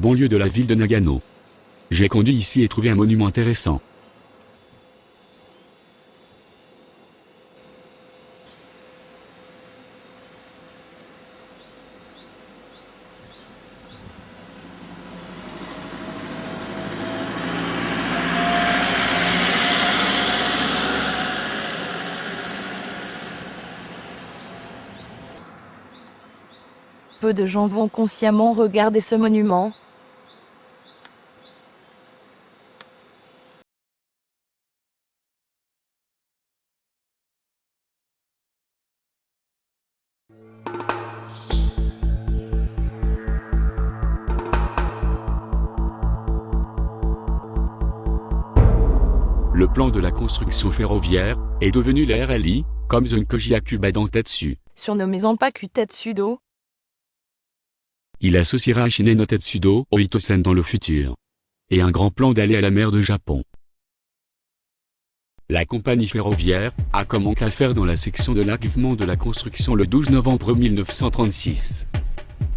banlieue de la ville de Nagano. J'ai conduit ici et trouvé un monument intéressant. Peu de gens vont consciemment regarder ce monument. Le plan de la construction ferroviaire est devenu la RLI, comme Zonkoji Akuba dans Tetsu. Surnommé Zanpaku Tetsudo, Il associera Ashine no Tetsudo au Itosen dans le futur. Et un grand plan d'aller à la mer de Japon. La compagnie ferroviaire a commencé à faire dans la section de l'achèvement de la construction le 12 novembre 1936.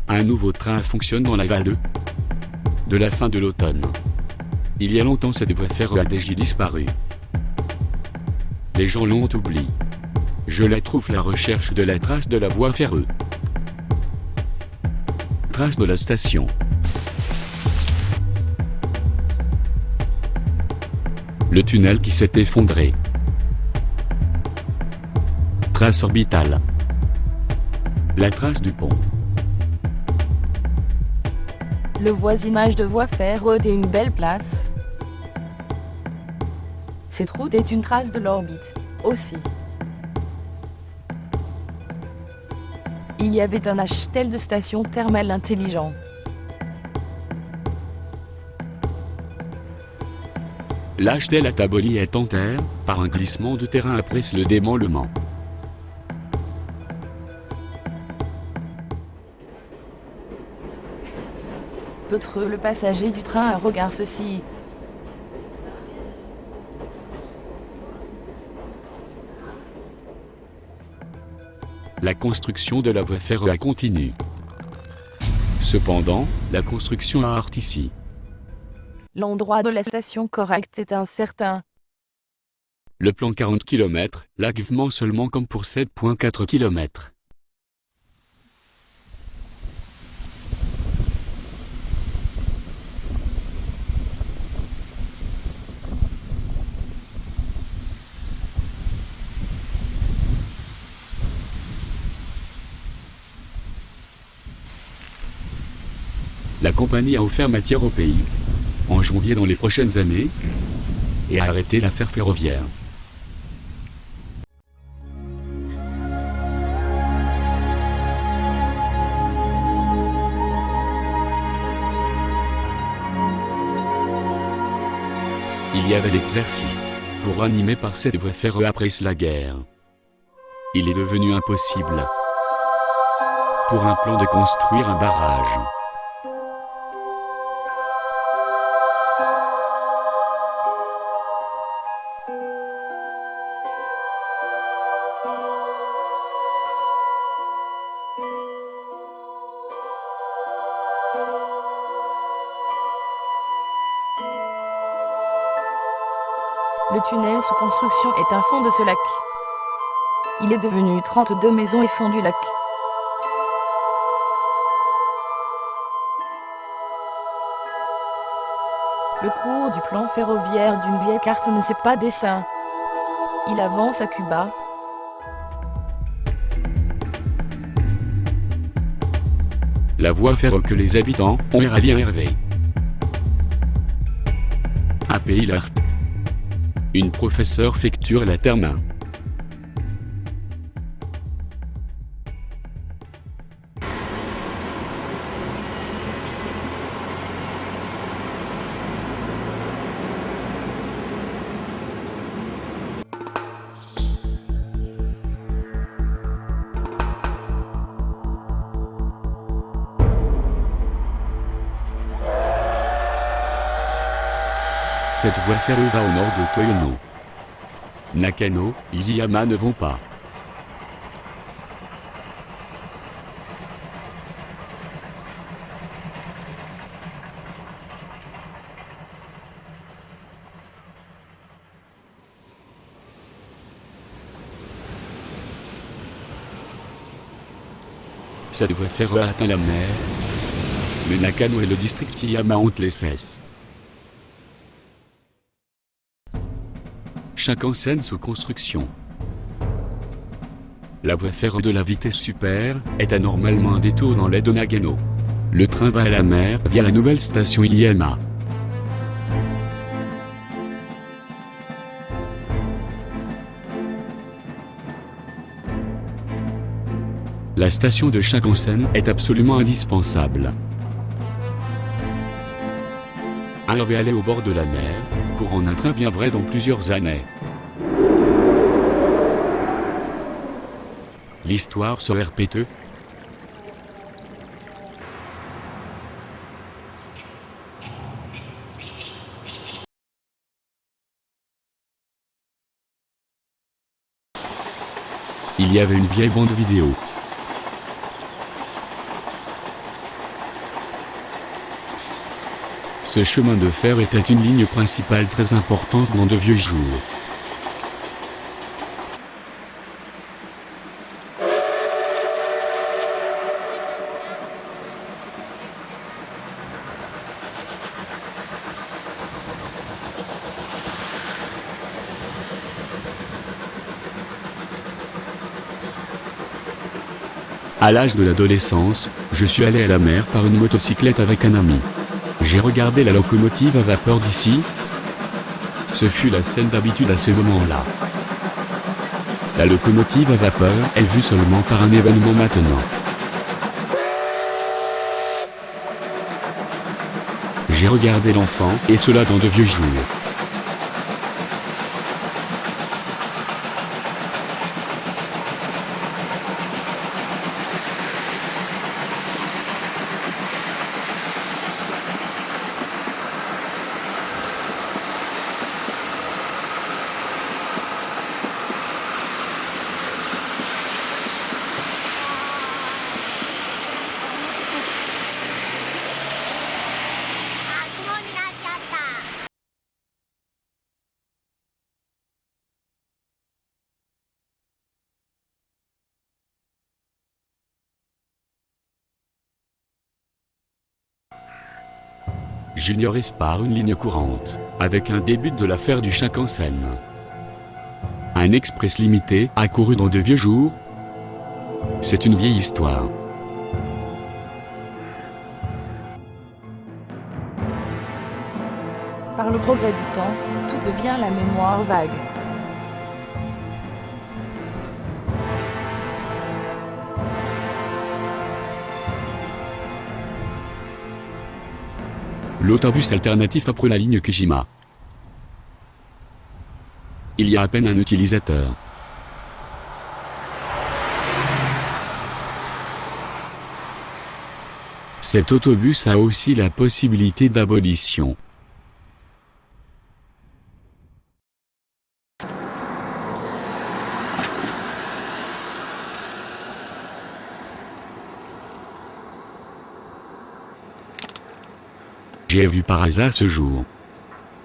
Un nouveau train fonctionne dans la vallée de la fin de l'automne. Il y a longtemps cette voie ferroviaire a déjà disparu. Les gens l'ont oublié. Je la trouve la recherche de la trace de la voie ferreux. Trace de la station. Le tunnel qui s'est effondré. Trace orbitale. La trace du pont. le voisinage de voie ferrée et une belle place. Cette route est une trace de l'orbite, aussi. Il y avait un hôtel de station thermale intelligent. L'hôtel à Taboli est en terre, par un glissement de terrain après le démantèlement. Peut-être le passager du train regarde ceci. La construction de la voie ferroviaire continue. Cependant, la construction a art ici. L'endroit de la station correcte est incertain. Le plan 40 km, l'achèvement seulement comme pour 7,4 km. La compagnie a offert matière au pays, en janvier dans les prochaines années, et a arrêté l'affaire ferroviaire. Il y avait l'exercice, pour animer par cette voie ferroviaire après la guerre. Il est devenu impossible, pour un plan de construire un barrage. Le tunnel sous construction est un fond de ce lac. Il est devenu 32 maisons et fond du lac. Le cours du plan ferroviaire d'une vieille carte ne sait pas dessin. Il avance à Cuba. La voie ferroviaire que les habitants ont rallié à Hervé. Un pays l'art. Une professeure facture la terre-main. Cette voie ferroviaire va au nord de Toyono. Nakano, Iliyama ne vont pas. Cette voie ferrée atteint la mer, mais Nakano et le district Yamauchi les cessent. Shinkansen sous construction. La voie ferrée de la vitesse super est anormalement un détour dans l'aide de Nagano. Le train va à la mer via la nouvelle station Iyama. La station de Shinkansen est absolument indispensable. Un va aller au bord de la mer, pour en un train viendrait dans plusieurs années. L'histoire serait répétée. Il y avait une vieille bande vidéo. Ce chemin de fer était une ligne principale très importante dans de vieux jours. À l'âge de l'adolescence, je suis allé à la mer par une motocyclette avec un ami. J'ai regardé la locomotive à vapeur d'ici. Ce fut la scène d'habitude à ce moment-là. La locomotive à vapeur est vue seulement par un événement maintenant. J'ai regardé l'enfant, et cela dans de vieux jours. Junior Espar une ligne courante, avec un début de l'affaire du Shinkansen. Un express limité a couru dans de vieux jours. C'est une vieille histoire. Par le progrès du temps, tout devient la mémoire vague. L'autobus alternatif après la ligne Kijima. Il y a à peine un utilisateur. Cet autobus a aussi la possibilité d'abolition. J'ai vu par hasard ce jour.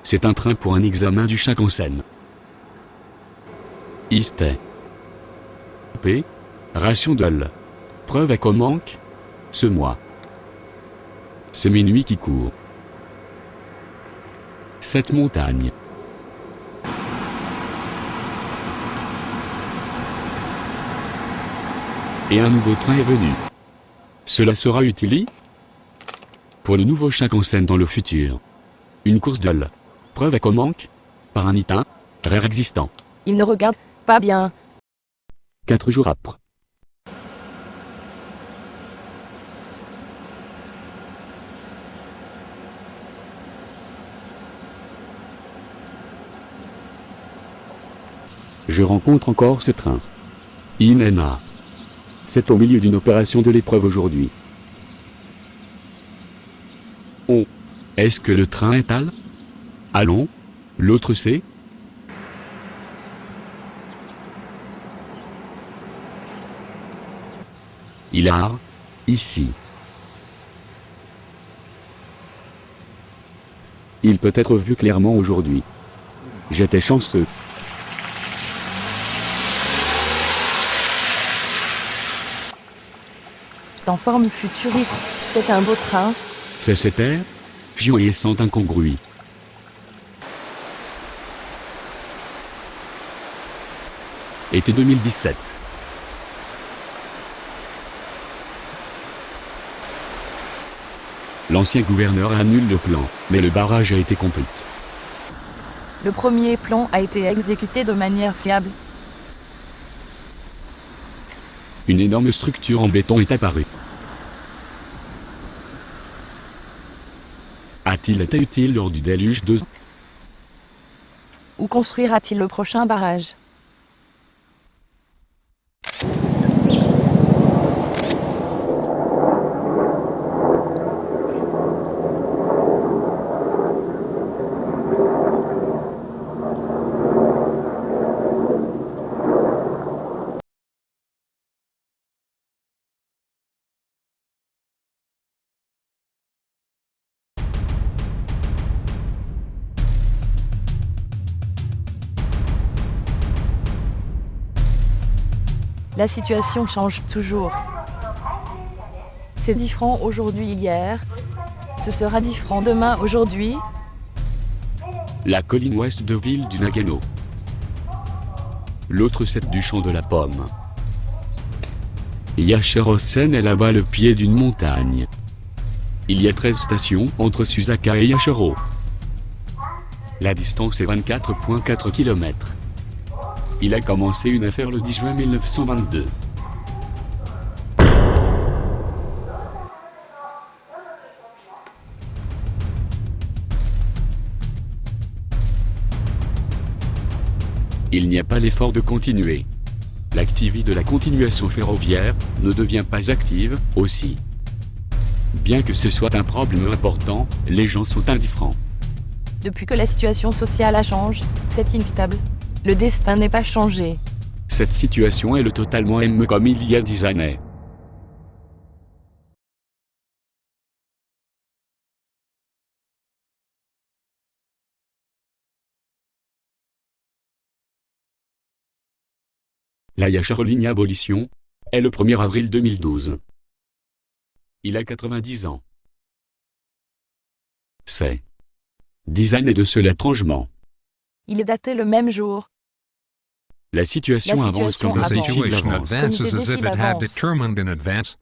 C'est un train pour un examen du Shinkansen. Iste. P. Ration de L. Preuve à quoi manque. Ce mois. C'est minuit qui court. Cette montagne. Et un nouveau train est venu. Cela sera utile pour le nouveau Shinkansen dans le futur. Une course de L. Preuve à quoi manque. Par un itin. Rare existant. Il ne regarde pas bien. 4 jours après. Je rencontre encore ce train. Inena. C'est au milieu d'une opération de l'épreuve aujourd'hui. Oh. Est-ce que le train est al? Allons. L'autre c'est? Il a ici. Il peut être vu clairement aujourd'hui. J'étais chanceux. en forme futuriste. C'est un beau train. C'est cet air jaillissant incongru. Été 2017. L'ancien gouverneur annule le plan, mais le barrage a été compris. Le premier plan a été exécuté de manière fiable. Une énorme structure en béton est apparue. A-t-il été utile lors du déluge de... Où construira-t-il le prochain barrage? La situation change toujours. C'est différent aujourd'hui, hier. Ce sera différent demain, aujourd'hui. La colline ouest de ville du Nagano. L'autre c'est du champ de la pomme. Yashirosen est là-bas le pied d'une montagne. Il y a 13 stations entre Susaka et Yashiro. La distance est 24,4 km. Il a commencé une affaire le 10 juin 1922. Il n'y a pas l'effort de continuer. L'activité de la continuation ferroviaire ne devient pas active, aussi. Bien que ce soit un problème important, les gens sont indifférents. Depuis que la situation sociale change, c'est inévitable. Le destin n'est pas changé. Cette situation est le totalement même comme il y a 10 années. La Yashiro Ligne Abolition est le 1er avril 2012. Il a 90 ans. C'est 10 années de cela étrangement. Il est daté le même jour. La situation avance comme avance. le The situation avance. advances as if it had Avance. determined in advance